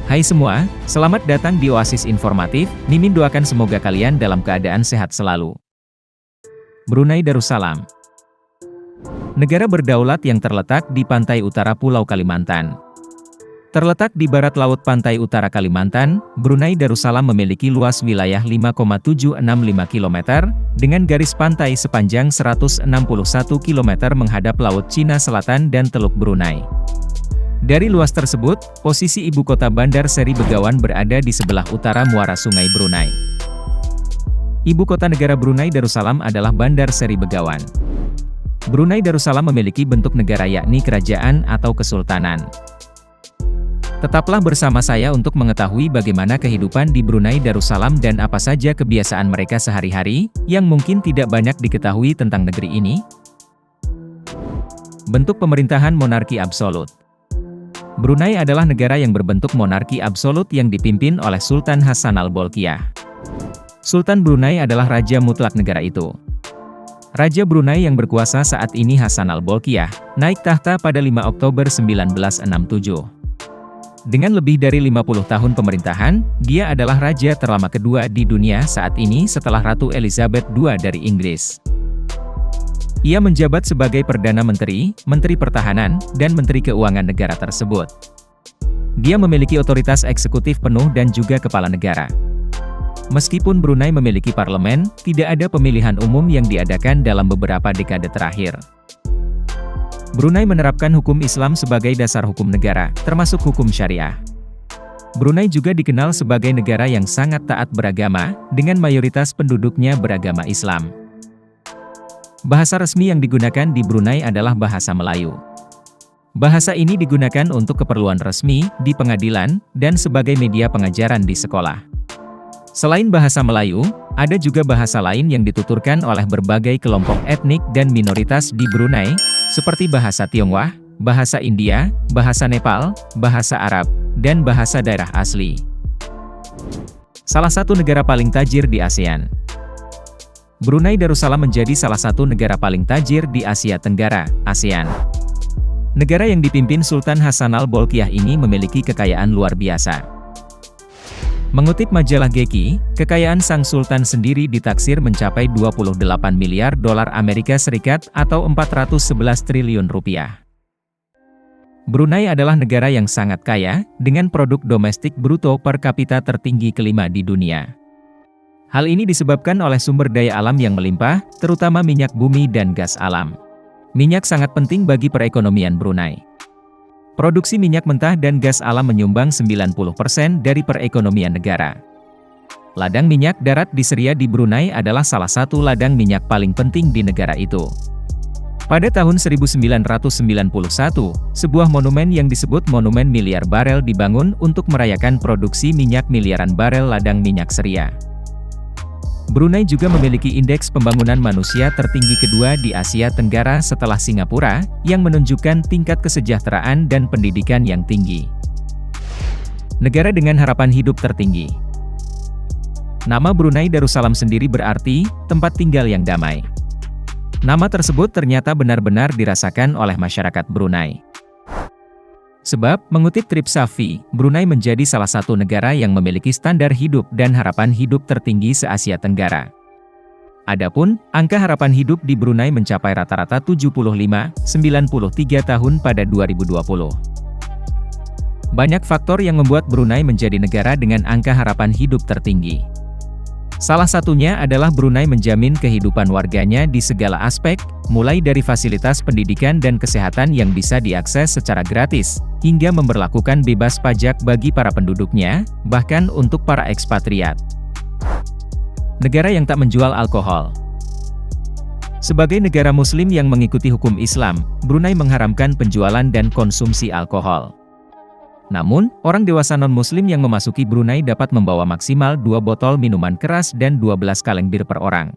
Hai semua, selamat datang di Oasis Informatif. Mimin doakan semoga kalian dalam keadaan sehat selalu. Brunei Darussalam, negara berdaulat yang terletak di pantai utara Pulau Kalimantan. Terletak di barat laut pantai utara Kalimantan, Brunei Darussalam memiliki luas wilayah 5,765 km, dengan garis pantai sepanjang 161 km menghadap Laut Cina Selatan dan Teluk Brunei. Dari luas tersebut, posisi ibu kota Bandar Seri Begawan berada di sebelah utara muara Sungai Brunei. Ibu kota negara Brunei Darussalam adalah Bandar Seri Begawan. Brunei Darussalam memiliki bentuk negara yakni kerajaan atau kesultanan. Tetaplah bersama saya untuk mengetahui bagaimana kehidupan di Brunei Darussalam dan apa saja kebiasaan mereka sehari-hari, yang mungkin tidak banyak diketahui tentang negeri ini. Bentuk pemerintahan monarki absolut. Brunei adalah negara yang berbentuk monarki absolut yang dipimpin oleh Sultan Hassanal Bolkiah. Sultan Brunei adalah raja mutlak negara itu. Raja Brunei yang berkuasa saat ini Hassanal Bolkiah, naik tahta pada 5 Oktober 1967. Dengan lebih dari 50 tahun pemerintahan, dia adalah raja terlama kedua di dunia saat ini setelah Ratu Elizabeth II dari Inggris. Ia menjabat sebagai Perdana Menteri, Menteri Pertahanan, dan Menteri Keuangan negara tersebut. Dia memiliki otoritas eksekutif penuh dan juga kepala negara. Meskipun Brunei memiliki parlemen, tidak ada pemilihan umum yang diadakan dalam beberapa dekade terakhir. Brunei menerapkan hukum Islam sebagai dasar hukum negara, termasuk hukum syariah. Brunei juga dikenal sebagai negara yang sangat taat beragama, dengan mayoritas penduduknya beragama Islam. Bahasa resmi yang digunakan di Brunei adalah bahasa Melayu. Bahasa ini digunakan untuk keperluan resmi, di pengadilan, dan sebagai media pengajaran di sekolah. Selain bahasa Melayu, ada juga bahasa lain yang dituturkan oleh berbagai kelompok etnik dan minoritas di Brunei, seperti bahasa Tionghoa, bahasa India, bahasa Nepal, bahasa Arab, dan bahasa daerah asli. Salah satu negara paling tajir di ASEAN. Brunei Darussalam menjadi salah satu negara paling tajir di Asia Tenggara, ASEAN. Negara yang dipimpin Sultan Hassanal Bolkiah ini memiliki kekayaan luar biasa. Mengutip majalah Geki, kekayaan sang sultan sendiri ditaksir mencapai 28 miliar dolar Amerika Serikat atau 411 triliun rupiah. Brunei adalah negara yang sangat kaya, dengan produk domestik bruto per kapita tertinggi kelima di dunia. Hal ini disebabkan oleh sumber daya alam yang melimpah, terutama minyak bumi dan gas alam. Minyak sangat penting bagi perekonomian Brunei. Produksi minyak mentah dan gas alam menyumbang 90% dari perekonomian negara. Ladang minyak darat di Seria di Brunei adalah salah satu ladang minyak paling penting di negara itu. Pada tahun 1991, sebuah monumen yang disebut Monumen Miliar Barel dibangun untuk merayakan produksi minyak miliaran barel ladang minyak Seria. Brunei juga memiliki indeks pembangunan manusia tertinggi kedua di Asia Tenggara setelah Singapura, yang menunjukkan tingkat kesejahteraan dan pendidikan yang tinggi. Negara dengan harapan hidup tertinggi. Nama Brunei Darussalam sendiri berarti, tempat tinggal yang damai. Nama tersebut ternyata benar-benar dirasakan oleh masyarakat Brunei. Sebab, mengutip Tripsafi, Brunei menjadi salah satu negara yang memiliki standar hidup dan harapan hidup tertinggi se-Asia Tenggara. Adapun, angka harapan hidup di Brunei mencapai rata-rata 75-93 tahun pada 2020. Banyak faktor yang membuat Brunei menjadi negara dengan angka harapan hidup tertinggi. Salah satunya adalah Brunei menjamin kehidupan warganya di segala aspek, mulai dari fasilitas pendidikan dan kesehatan yang bisa diakses secara gratis, hingga memberlakukan bebas pajak bagi para penduduknya, bahkan untuk para ekspatriat. Negara yang tak menjual alkohol. Sebagai negara Muslim yang mengikuti hukum Islam, Brunei mengharamkan penjualan dan konsumsi alkohol. Namun, orang dewasa non-muslim yang memasuki Brunei dapat membawa maksimal 2 botol minuman keras dan 12 kaleng bir per orang.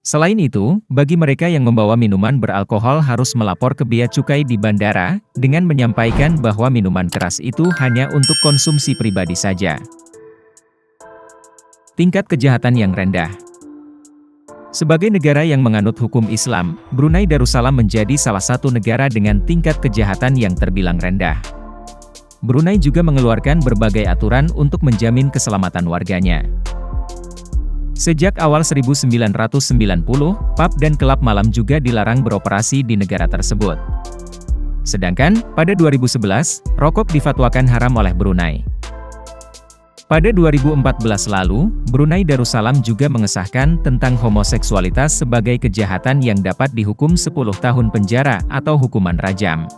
Selain itu, bagi mereka yang membawa minuman beralkohol harus melapor ke bea cukai di bandara, dengan menyampaikan bahwa minuman keras itu hanya untuk konsumsi pribadi saja. Tingkat kejahatan yang rendah. Sebagai negara yang menganut hukum Islam, Brunei Darussalam menjadi salah satu negara dengan tingkat kejahatan yang terbilang rendah. Brunei juga mengeluarkan berbagai aturan untuk menjamin keselamatan warganya. Sejak awal 1990, pub dan klub malam juga dilarang beroperasi di negara tersebut. Sedangkan, pada 2011, rokok difatwakan haram oleh Brunei. Pada 2014 lalu, Brunei Darussalam juga mengesahkan tentang homoseksualitas sebagai kejahatan yang dapat dihukum 10 tahun penjara atau hukuman rajam.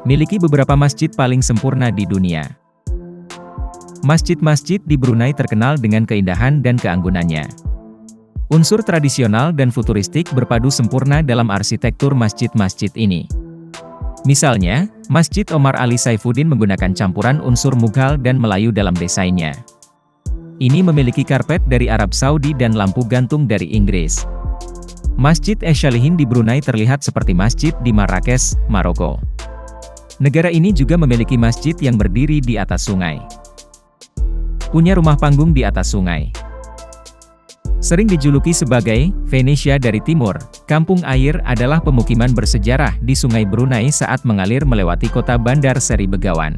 Miliki beberapa masjid paling sempurna di dunia. Masjid-masjid di Brunei terkenal dengan keindahan dan keanggunannya. Unsur tradisional dan futuristik berpadu sempurna dalam arsitektur masjid-masjid ini. Misalnya, Masjid Omar Ali Saifuddin menggunakan campuran unsur Mughal dan Melayu dalam desainnya. Ini memiliki karpet dari Arab Saudi dan lampu gantung dari Inggris. Masjid Es-Salihin di Brunei terlihat seperti masjid di Marrakesh, Maroko. Negara ini juga memiliki masjid yang berdiri di atas sungai. Punya rumah panggung di atas sungai. Sering dijuluki sebagai Venesia dari Timur, Kampung Air adalah pemukiman bersejarah di Sungai Brunei saat mengalir melewati kota Bandar Seri Begawan.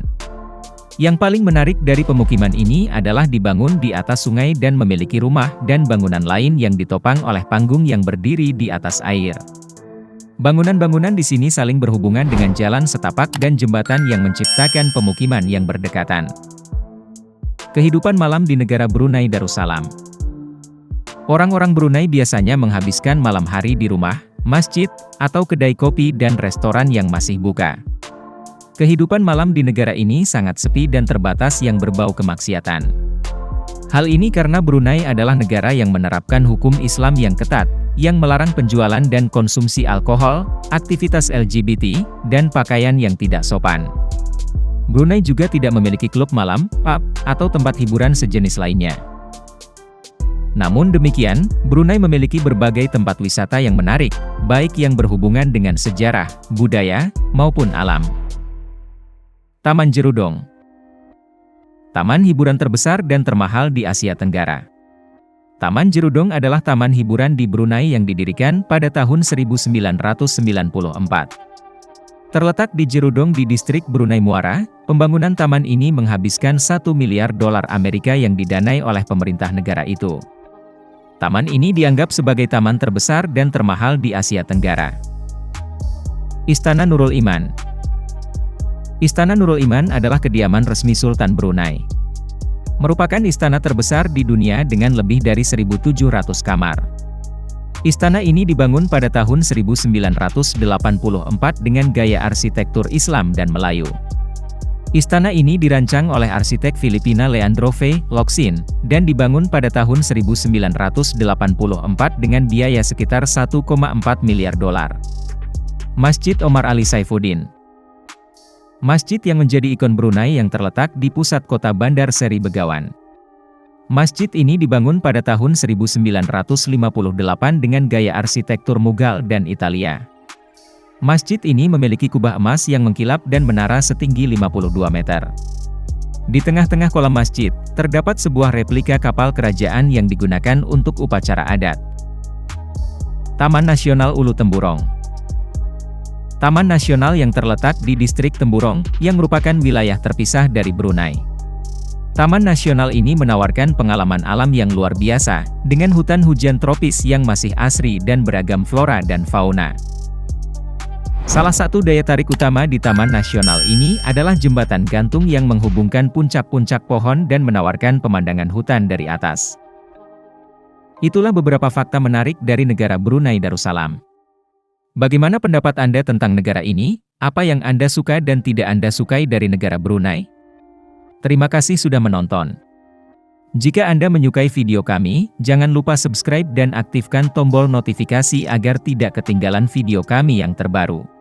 Yang paling menarik dari pemukiman ini adalah dibangun di atas sungai dan memiliki rumah dan bangunan lain yang ditopang oleh panggung yang berdiri di atas air. Bangunan-bangunan di sini saling berhubungan dengan jalan setapak dan jembatan yang menciptakan pemukiman yang berdekatan. Kehidupan malam di negara Brunei Darussalam. Orang-orang Brunei biasanya menghabiskan malam hari di rumah, masjid, atau kedai kopi dan restoran yang masih buka. Kehidupan malam di negara ini sangat sepi dan terbatas yang berbau kemaksiatan. Hal ini karena Brunei adalah negara yang menerapkan hukum Islam yang ketat, yang melarang penjualan dan konsumsi alkohol, aktivitas LGBT, dan pakaian yang tidak sopan. Brunei juga tidak memiliki klub malam, pub, atau tempat hiburan sejenis lainnya. Namun demikian, Brunei memiliki berbagai tempat wisata yang menarik, baik yang berhubungan dengan sejarah, budaya, maupun alam. Taman Jerudong. Taman hiburan terbesar dan termahal di Asia Tenggara. Taman Jerudong adalah taman hiburan di Brunei yang didirikan pada tahun 1994. Terletak di Jerudong di distrik Brunei Muara, pembangunan taman ini menghabiskan $1 miliar Amerika yang didanai oleh pemerintah negara itu. Taman ini dianggap sebagai taman terbesar dan termahal di Asia Tenggara. Istana Nurul Iman. Istana Nurul Iman adalah kediaman resmi Sultan Brunei. Merupakan istana terbesar di dunia dengan lebih dari 1.700 kamar. Istana ini dibangun pada tahun 1984 dengan gaya arsitektur Islam dan Melayu. Istana ini dirancang oleh arsitek Filipina Leandro V. Locsin, dan dibangun pada tahun 1984 dengan biaya sekitar $1,4 miliar. Masjid Omar Ali Saifuddin. Masjid yang menjadi ikon Brunei yang terletak di pusat kota Bandar Seri Begawan. Masjid ini dibangun pada tahun 1958 dengan gaya arsitektur Mughal dan Italia. Masjid ini memiliki kubah emas yang mengkilap dan menara setinggi 52 meter. Di tengah-tengah kolam masjid, terdapat sebuah replika kapal kerajaan yang digunakan untuk upacara adat. Taman Nasional Ulu Temburong. Taman nasional yang terletak di distrik Temburong, yang merupakan wilayah terpisah dari Brunei. Taman nasional ini menawarkan pengalaman alam yang luar biasa, dengan hutan hujan tropis yang masih asri dan beragam flora dan fauna. Salah satu daya tarik utama di Taman Nasional ini adalah jembatan gantung yang menghubungkan puncak-puncak pohon dan menawarkan pemandangan hutan dari atas. Itulah beberapa fakta menarik dari negara Brunei Darussalam. Bagaimana pendapat Anda tentang negara ini? Apa yang Anda suka dan tidak Anda sukai dari negara Brunei? Terima kasih sudah menonton. Jika Anda menyukai video kami, jangan lupa subscribe dan aktifkan tombol notifikasi agar tidak ketinggalan video kami yang terbaru.